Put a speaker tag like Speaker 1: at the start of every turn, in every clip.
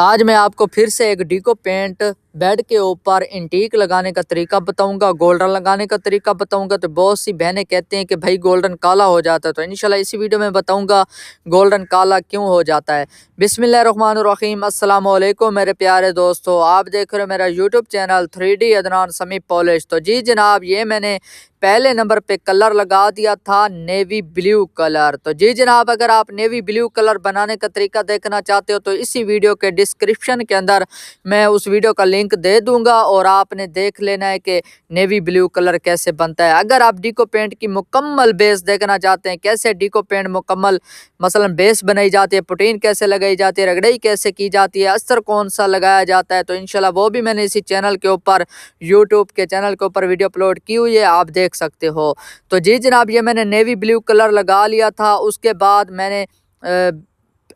Speaker 1: آج میں آپ کو پھر سے ایک ڈیکو پینٹ بیڈ کے اوپر انٹیک لگانے کا طریقہ بتاؤں گا، گولڈن لگانے کا طریقہ بتاؤں گا۔ تو بہت سی بہنیں کہتے ہیں کہ بھائی گولڈن کالا ہو جاتا ہے، تو انشاءاللہ اسی ویڈیو میں بتاؤں گا گولڈن کالا کیوں ہو جاتا ہے۔ بسم اللہ الرحمن الرحیم، السلام علیکم میرے پیارے دوستو، آپ دیکھ رہے ہو میرا یوٹیوب چینل 3D عدنان سمیع پالش۔ تو جی جناب، یہ میں نے پہلے نمبر پہ کلر لگا دیا تھا نیوی بلیو کلر۔ تو جی جناب، اگر آپ نیوی بلیو کلر بنانے کا طریقہ دیکھنا چاہتے ہو تو اسی ویڈیو کے ڈسکرپشن کے اندر میں اس ویڈیو کا لنک دے دوں گا اور آپ نے دیکھ لینا ہے کہ نیوی بلیو کلر کیسے بنتا ہے۔ اگر آپ ڈیکو پینٹ کی مکمل بیس دیکھنا چاہتے ہیں، کیسے ڈیکو پینٹ مکمل مثلا بیس بنائی جاتی ہے، پٹین کیسے لگائی جاتی ہے، رگڑائی کیسے کی جاتی ہے، استر کون سا لگایا جاتا ہے، تو انشاءاللہ وہ بھی میں نے اسی چینل کے اوپر یوٹیوب کے چینل کے اوپر ویڈیو اپلوڈ کی ہوئی ہے، آپ دیکھ سکتے ہو۔ تو جی جناب، یہ میں نے نیوی بلیو کلر لگا لیا تھا۔ اس کے بعد میں نے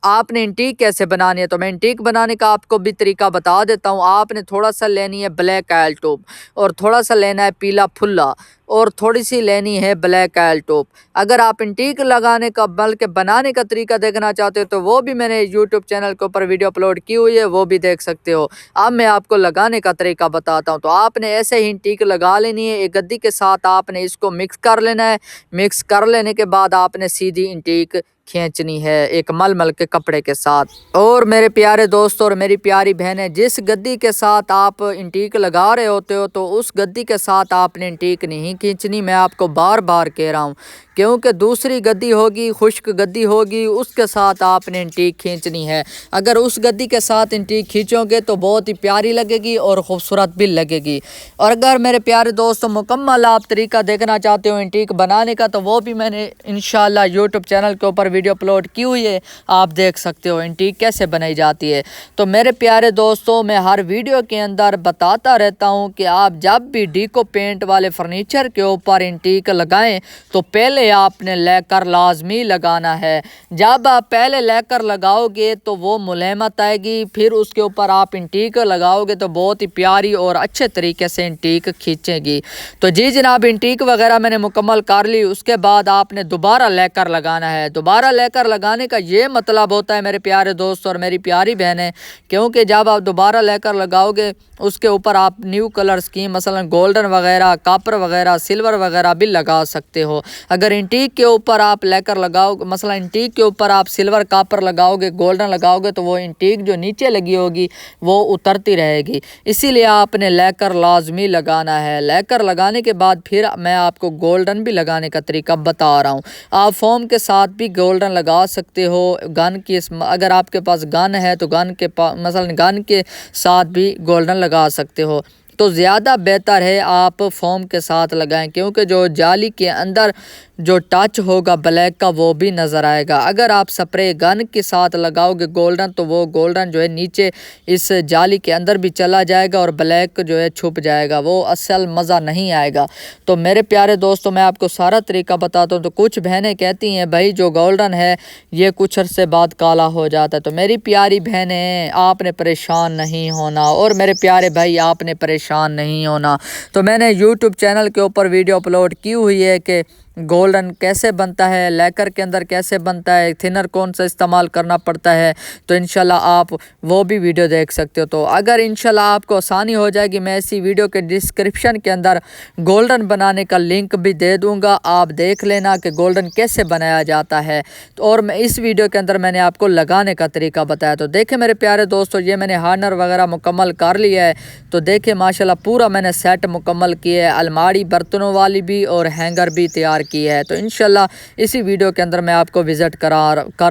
Speaker 1: آپ نے انٹیک کیسے بنانی ہے، تو میں انٹیک بنانے کا آپ کو بھی طریقہ بتا دیتا ہوں۔ آپ نے تھوڑا سا لینی ہے بلیک آئل ٹوپ، اور تھوڑا سا لینا ہے پیلا پھلا، اور تھوڑی سی لینی ہے بلیک آئل ٹوپ۔ اگر آپ انٹیک لگانے کا بلکہ بنانے کا طریقہ دیکھنا چاہتے ہو تو وہ بھی میں نے یوٹیوب چینل کے اوپر ویڈیو اپلوڈ کی ہوئی ہے، وہ بھی دیکھ سکتے ہو۔ اب میں آپ کو لگانے کا طریقہ بتاتا ہوں۔ تو آپ نے ایسے ہی انٹیک لگا لینی ہے، ایک گدی کے ساتھ آپ نے اس کو مکس کر لینا ہے۔ مکس کر لینے کے بعد آپ نے سیدھی انٹیک کھینچنی ہے ایک مل کے کپڑے کے ساتھ۔ اور میرے پیارے دوستوں اور میری پیاری بہنیں، جس گدی کے ساتھ آپ انٹیک لگا رہے ہوتے ہو تو اس گدی کے ساتھ آپ نے انٹیک نہیں کھینچنی، میں آپ کو بار بار کہہ رہا ہوں، کیونکہ دوسری گدی ہوگی، خشک گدی ہوگی، اس کے ساتھ آپ نے انٹیک کھینچنی ہے۔ اگر اس گدی کے ساتھ انٹیک کھینچو گے تو بہت ہی پیاری لگے گی اور خوبصورت بھی لگے گی۔ اور اگر میرے پیارے دوستوں مکمل آپ طریقہ دیکھنا چاہتے ہو انٹیک بنانے کا تو وہ بھی میں نے انشاءاللہ یوٹیوب چینل کے اوپر ویڈیو اپلوڈ کی ہوئی ہے، آپ دیکھ سکتے ہو انٹیک کیسے بنائی جاتی ہے۔ تو میرے پیارے دوستوں، میں ہر ویڈیو کے اندر بتاتا رہتا ہوں کہ آپ جب بھی ڈیکو پینٹ والے فرنیچر کے اوپر انٹیک لگائیں تو پہلے آپ نے لیکر لازمی لگانا ہے۔ جب آپ پہلے لیکر لگاؤ گے تو وہ ملائمت آئے گی، پھر اس کے اوپر آپ انٹیک لگاؤ گے تو بہت ہی پیاری اور اچھے طریقے سے انٹیک کھینچے گی۔ تو جی جناب، انٹیک وغیرہ میں نے مکمل کر لی۔ اس کے بعد آپ نے دوبارہ لیکر لگانا ہے۔ دوبارہ لیکر لگانے کا یہ مطلب ہوتا ہے میرے پیارے دوست اور میری پیاری بہنیں، کیونکہ جب آپ دوبارہ لیکر لگاؤ گے اس کے اوپر آپ نیو کلر سکیم مثلا گولڈن وغیرہ، کاپر وغیرہ، سلور وغیرہ بھی لگا سکتے ہو۔ اگر انٹیک کے اوپر آپ لیکر لگاؤ، مثلا انٹیک کے اوپر آپ سلور کاپر لگاؤ گے، گولڈن لگاؤ گے تو وہ انٹیک جو نیچے لگی ہوگی وہ اترتی رہے گی، اسی لیے آپ نے لیکر لازمی لگانا ہے۔ لیکر لگانے کے بعد پھر میں آپ کو گولڈن بھی لگانے کا طریقہ بتا رہا ہوں۔ آپ فوم کے ساتھ بھی گولڈن لگا سکتے ہو، گن کی اگر آپ کے پاس گن ہے تو مثلا گن کے ساتھ بھی گولڈن لگا سکتے ہو۔ تو زیادہ بہتر ہے آپ فوم کے ساتھ لگائیں، کیونکہ جو جالی کے اندر جو ٹچ ہوگا بلیک کا وہ بھی نظر آئے گا۔ اگر آپ سپرے گن کے ساتھ لگاؤ گے گولڈن تو وہ گولڈن جو ہے نیچے اس جالی کے اندر بھی چلا جائے گا اور بلیک جو ہے چھپ جائے گا، وہ اصل مزہ نہیں آئے گا۔ تو میرے پیارے دوستوں، میں آپ کو سارا طریقہ بتاتا ہوں۔ تو کچھ بہنیں کہتی ہیں بھائی جو گولڈن ہے یہ کچھ عرصے بعد کالا ہو جاتا ہے، تو میری پیاری بہنیں آپ نے پریشان نہیں ہونا، اور میرے پیارے بھائی آپ نے پریشان نہیں ہونا۔ تو میں نے یوٹیوب چینل کے اوپر ویڈیو اپلوڈ کی ہوئی ہے کہ گولڈن کیسے بنتا ہے، لیکر کے اندر کیسے بنتا ہے، تھنر کون سا استعمال کرنا پڑتا ہے، تو انشاءاللہ آپ وہ بھی ویڈیو دیکھ سکتے ہو۔ تو اگر انشاءاللہ آپ کو آسانی ہو جائے گی، میں اسی ویڈیو کے ڈسکرپشن کے اندر گولڈن بنانے کا لنک بھی دے دوں گا، آپ دیکھ لینا کہ گولڈن کیسے بنایا جاتا ہے۔ اور میں اس ویڈیو کے اندر میں نے آپ کو لگانے کا طریقہ بتایا۔ تو دیکھیں میرے پیارے دوستو، یہ میں نے ہارنر وغیرہ مکمل کر لیا ہے۔ تو دیکھیں ماشاءاللہ پورا میں نے سیٹ مکمل کیا ہے، الماری برتنوں والی بھی اور ہینگر بھی تیار کی ہے۔ تو انشاءاللہ اسی ویڈیو کے اندر میں آپ کو وزٹ کر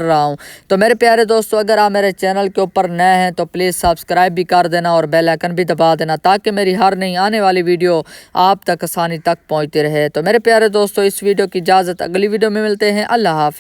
Speaker 1: رہا ہوں۔ تو میرے پیارے دوستو، اگر آپ میرے چینل کے اوپر نئے ہیں تو پلیز سبسکرائب بھی کر دینا اور بیل آئکن بھی دبا دینا، تاکہ میری ہر نئی آنے والی ویڈیو آپ تک آسانی تک پہنچتی رہے۔ تو میرے پیارے دوستو، اس ویڈیو کی اجازت، اگلی ویڈیو میں ملتے ہیں، اللہ حافظ۔